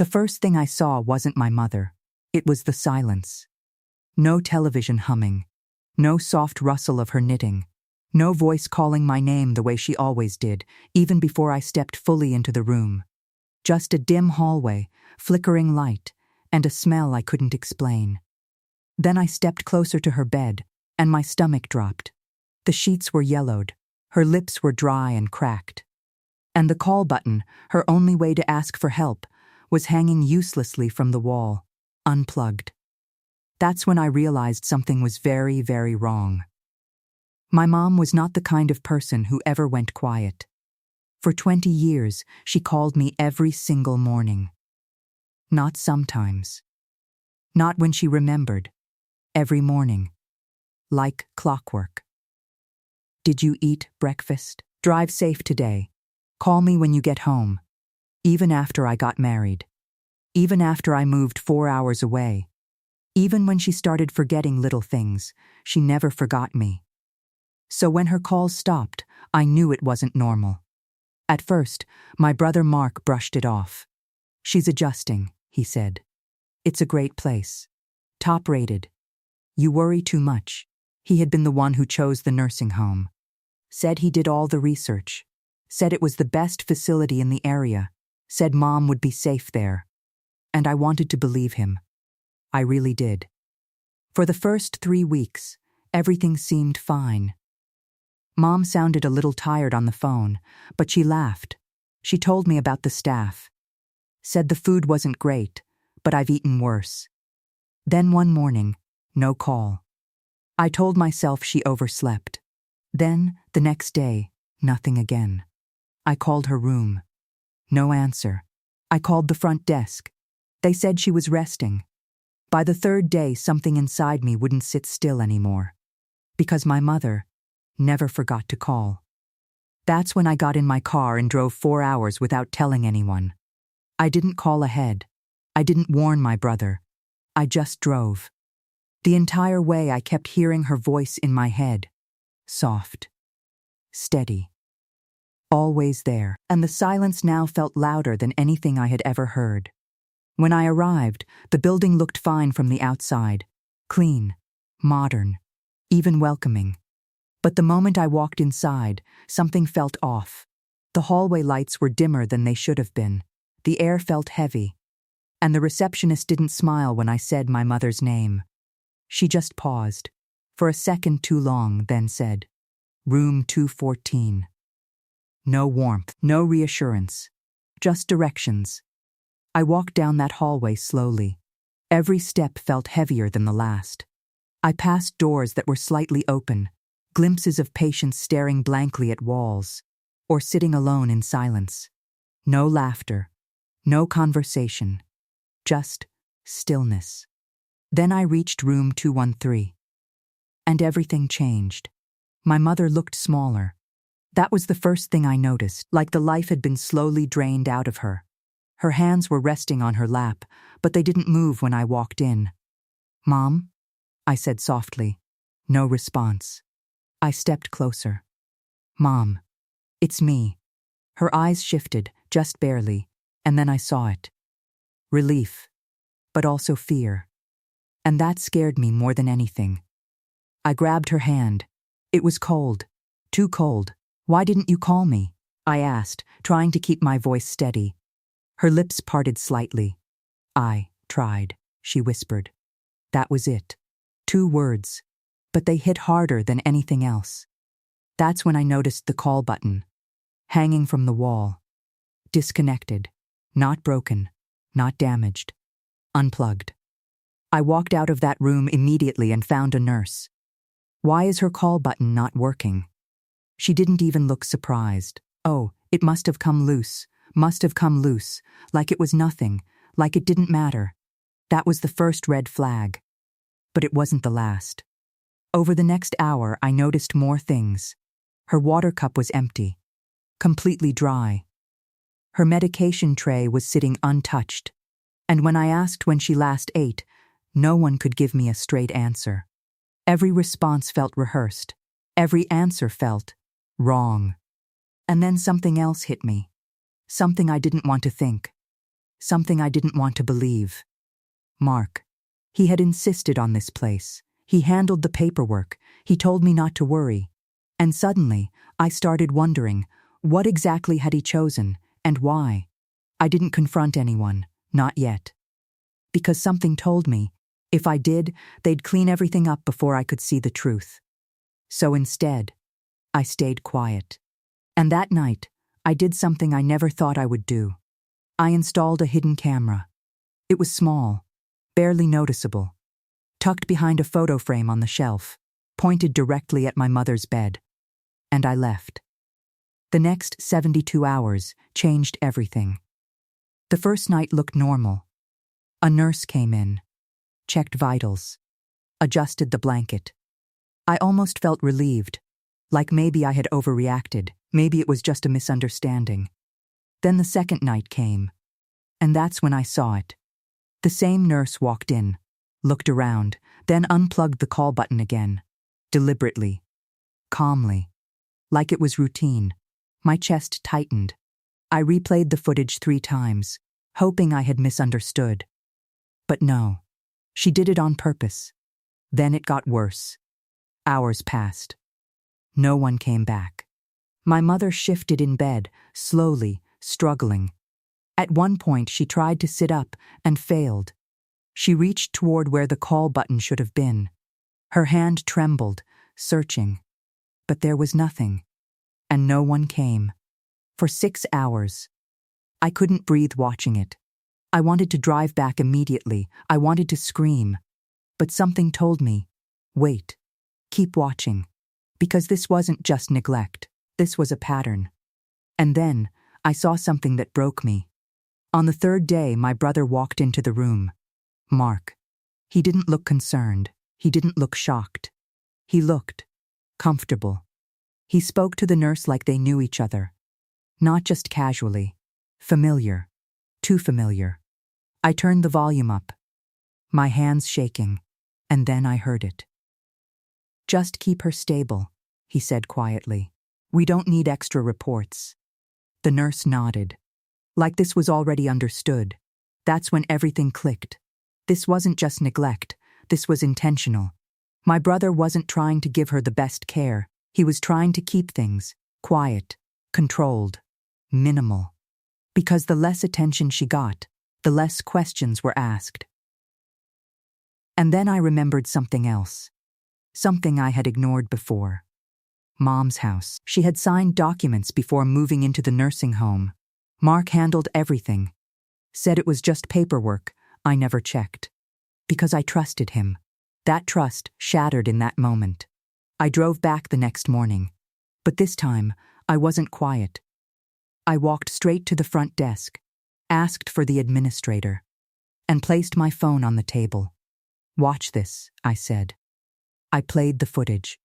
The first thing I saw wasn't my mother. It was the silence. No television humming. No soft rustle of her knitting. No voice calling my name the way she always did, even before I stepped fully into the room. Just a dim hallway, flickering light, and a smell I couldn't explain. Then I stepped closer to her bed, and my stomach dropped. The sheets were yellowed. Her lips were dry and cracked. And the call button, her only way to ask for help, was hanging uselessly from the wall, unplugged. That's when I realized something was very, very wrong. My mom was not the kind of person who ever went quiet. For 20 years, she called me every single morning. Not sometimes. Not when she remembered. Every morning. Like clockwork. Did you eat breakfast? Drive safe today. Call me when you get home. Even after I got married. Even after I moved 4 hours away. Even when she started forgetting little things, she never forgot me. So when her calls stopped, I knew it wasn't normal. At first, my brother Mark brushed it off. She's adjusting, he said. It's a great place. Top-rated. You worry too much. He had been the one who chose the nursing home. Said he did all the research. Said it was the best facility in the area. Said Mom would be safe there. And I wanted to believe him. I really did. For the first 3 weeks, everything seemed fine. Mom sounded a little tired on the phone, but she laughed. She told me about the staff. Said the food wasn't great, but I've eaten worse. Then one morning, no call. I told myself she overslept. Then, the next day, nothing again. I called her room. No answer. I called the front desk. They said she was resting. By the 3rd day, something inside me wouldn't sit still anymore. Because my mother never forgot to call. That's when I got in my car and drove 4 hours without telling anyone. I didn't call ahead. I didn't warn my brother. I just drove. The entire way I kept hearing her voice in my head. Soft. Steady. Always there. And the silence now felt louder than anything I had ever heard. When I arrived, the building looked fine from the outside. Clean. Modern. Even welcoming. But the moment I walked inside, something felt off. The hallway lights were dimmer than they should have been. The air felt heavy. And the receptionist didn't smile when I said my mother's name. She just paused, for a second too long, then said, "Room 214. No warmth, no reassurance. Just directions. I walked down that hallway slowly. Every step felt heavier than the last. I passed doors that were slightly open, glimpses of patients staring blankly at walls, or sitting alone in silence. No laughter, no conversation, just stillness. Then I reached room 213. And everything changed. My mother looked smaller. That was the first thing I noticed, like the life had been slowly drained out of her. Her hands were resting on her lap, but they didn't move when I walked in. "Mom?" I said softly. No response. I stepped closer. "Mom, it's me." Her eyes shifted, just barely, and then I saw it. Relief, but also fear. And that scared me more than anything. I grabbed her hand. It was cold. Too cold. "Why didn't you call me?" I asked, trying to keep my voice steady. Her lips parted slightly. "I tried," she whispered. That was it. 2 words. But they hit harder than anything else. That's when I noticed the call button. Hanging from the wall. Disconnected. Not broken. Not damaged. Unplugged. I walked out of that room immediately and found a nurse. "Why is her call button not working?" She didn't even look surprised. "Oh, it must have come loose. Must have come loose. Like it was nothing. Like it didn't matter." That was the first red flag. But it wasn't the last. Over the next hour, I noticed more things. Her water cup was empty. Completely dry. Her medication tray was sitting untouched. And when I asked when she last ate, no one could give me a straight answer. Every response felt rehearsed. Every answer felt wrong. And then something else hit me. Something I didn't want to think. something I didn't want to believe. Mark. He had insisted on this place. He handled the paperwork. He told me not to worry. And suddenly, I started wondering, what exactly had he chosen, and why? I didn't confront anyone, not yet. Because something told me, if I did, they'd clean everything up before I could see the truth. So instead, I stayed quiet. And that night, I did something I never thought I would do. I installed a hidden camera. It was small, barely noticeable, tucked behind a photo frame on the shelf, pointed directly at my mother's bed. And I left. The next 72 hours changed everything. The first night looked normal. A nurse came in, checked vitals, adjusted the blanket. I almost felt relieved, like maybe I had overreacted, maybe it was just a misunderstanding. Then the second night came, and that's when I saw it. The same nurse walked in, looked around, then unplugged the call button again, deliberately, calmly, like it was routine. My chest tightened. I replayed the footage 3 times, hoping I had misunderstood. But no, she did it on purpose. Then it got worse. Hours passed. No one came back. My mother shifted in bed, slowly, struggling. At one point, she tried to sit up and failed. She reached toward where the call button should have been. Her hand trembled, searching. But there was nothing. And no one came. For 6 hours. I couldn't breathe watching it. I wanted to drive back immediately. I wanted to scream. But something told me, wait, keep watching. Because this wasn't just neglect. This was a pattern. And then, I saw something that broke me. On the 3rd day, my brother walked into the room. Mark. He didn't look concerned. He didn't look shocked. He looked comfortable. He spoke to the nurse like they knew each other. Not just casually. Familiar. Too familiar. I turned the volume up. My hands shaking. And then I heard it. Just keep her stable, he said quietly. We don't need extra reports. The nurse nodded. Like this was already understood. That's when everything clicked. This wasn't just neglect. This was intentional. My brother wasn't trying to give her the best care. He was trying to keep things quiet, controlled, minimal. Because the less attention she got, the less questions were asked. And then I remembered something else. Something I had ignored before. Mom's house. She had signed documents before moving into the nursing home. Mark handled everything. Said it was just paperwork. I never checked. Because I trusted him. That trust shattered in that moment. I drove back the next morning. But this time, I wasn't quiet. I walked straight to the front desk, asked for the administrator, and placed my phone on the table. Watch this, I said. I played the footage.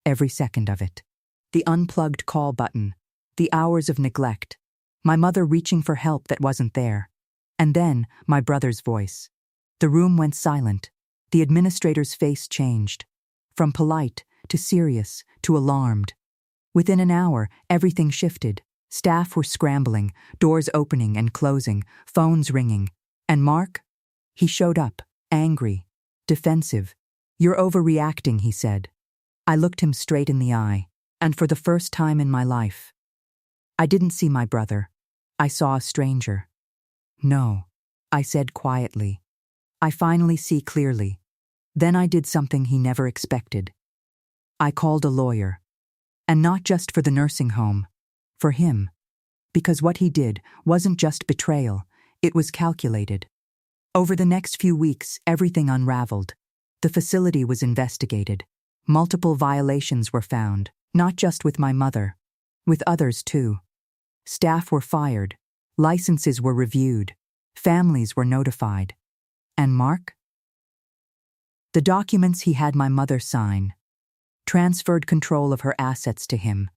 Every second of it. The unplugged call button. The hours of neglect. My mother reaching for help that wasn't there. And then, my brother's voice. The room went silent. The administrator's face changed. From polite, to serious, to alarmed. Within an hour, everything shifted. Staff were scrambling, doors opening and closing, phones ringing. And Mark? He showed up, angry, defensive. You're overreacting, he said. I looked him straight in the eye, and for the first time in my life, I didn't see my brother. I saw a stranger. No, I said quietly. I finally see clearly. Then I did something he never expected. I called a lawyer. And not just for the nursing home. For him. Because what he did wasn't just betrayal, it was calculated. Over the next few weeks, everything unraveled. The facility was investigated. Multiple violations were found, not just with my mother, with others too. Staff were fired, licenses were reviewed, families were notified. And Mark? The documents he had my mother sign transferred control of her assets to him.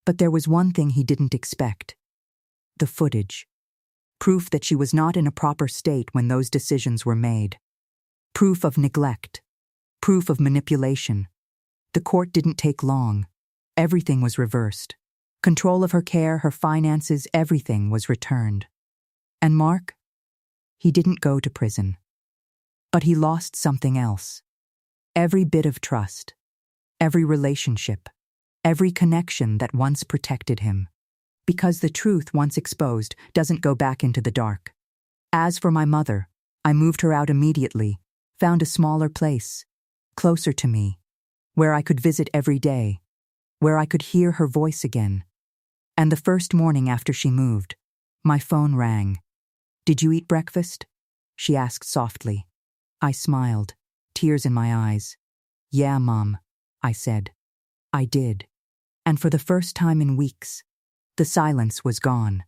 But there was one thing he didn't expect. The footage. Proof that she was not in a proper state when those decisions were made. Proof of neglect. Proof of manipulation. The court didn't take long. Everything was reversed. Control of her care, her finances, everything was returned. And Mark? He didn't go to prison. But he lost something else. Every bit of trust, every relationship, every connection that once protected him. Because the truth, once exposed, doesn't go back into the dark. As for my mother, I moved her out immediately, found a smaller place, closer to me, where I could visit every day, where I could hear her voice again. And the first morning after she moved, my phone rang. "Did you eat breakfast?" she asked softly. I smiled, tears in my eyes. "Yeah, Mom," I said. I did. And for the first time in weeks, the silence was gone.